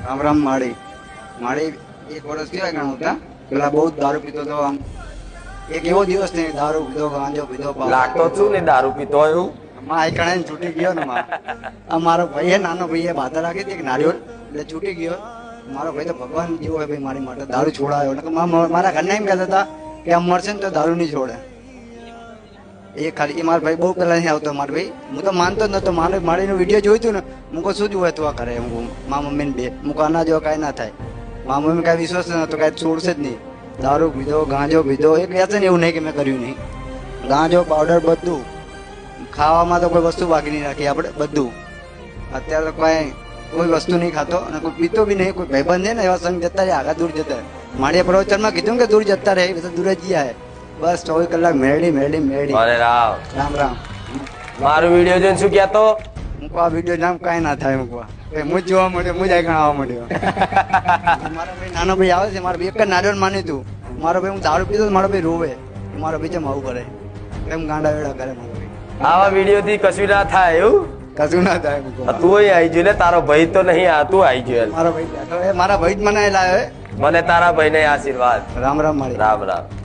રામ રામ માળી માળી 1 વર્ષ થયા ઘણા હતા પેલા બહુ દારૂ પીતો તો આમ એક એવો દિવસ નહીં દારૂ પીધો ગાંજો પીધો લાગતો છું ને દારૂ પીતો એવું માં આ કણાઈને છૂટી ગયો ને માં આ મારો ભાઈ નાનો ભાઈએ બાધા રાખી હતી એક નારિયેળ એટલે છૂટી ગયો મારો ભાઈ તો ભગવાન જેવો હોય ભાઈ મારી માટે દારૂ છોડાયો એટલે મારા ઘરના એમ કહેતા હતા કે આમ મરશે ને તો દારૂ નહીં છોડે એ ખાલી એ મારા ભાઈ બહુ પહેલા નહીં આવતો મારો ભાઈ હું તો માનતો જ નતો મારીનો વિડીયો જોયું હતું ને હું કહું શું જોવે તું આ કરે હું મારા મમ્મીને બે હું કહું આના જેવો કાંઈ ના થાય મારા મમ્મી કાંઈ વિશ્વાસ નતો કાંઈ છોડશે જ નહીં દારૂ પીધો ગાંજો પીધો એ કહે છે ને એવું નહીં કે મેં કર્યું નહીં ગાંજો પાવડર બધું ખાવામાં તો કોઈ વસ્તુ બાકી નહીં રાખી આપણે બધું અત્યારે તો કોઈ વસ્તુ નહીં ખાતો અને કોઈ પીતો બી નહીં કોઈ ભાઈબંધ છે ને એવા સંગ જતા રહે આગળ દૂર જતા મારી પ્રવચનમાં કીધું કે દૂર જતા રહે એ તો દૂર જ ગયા બસ 24 કલાક મેળડી અરે રામ રામ રામ મારો વિડીયો જોઈને શું કહેતો મૂકવા વિડીયો નામ કાંઈ ના થાય મૂકવા હું જ જોવા મળ્યો હું જ આગળ આવવા મળ્યો મારો ભાઈ નાનો ભાઈ આવે છે મારો ભાઈ એક જ નારિયેળ માની તું મારો ભાઈ હું દારૂ પીતો મારો ભાઈ રોવે મારો ભાઈ જેમ આવું કરે એમ ગાંડા વેડા કરે મારો ભાઈ આવા વિડીયો થી કશું ના થાય એવું કશું ના થાય મૂકવા તું આવી ગયો ને તારો ભાઈ તો નહીં આ તું આવી ગયો મારો ભાઈ મારા ભાઈ જ મને લાવ્યો મને તારા ભાઈ ને આશીર્વાદ રામ રામ મારી રામ રામ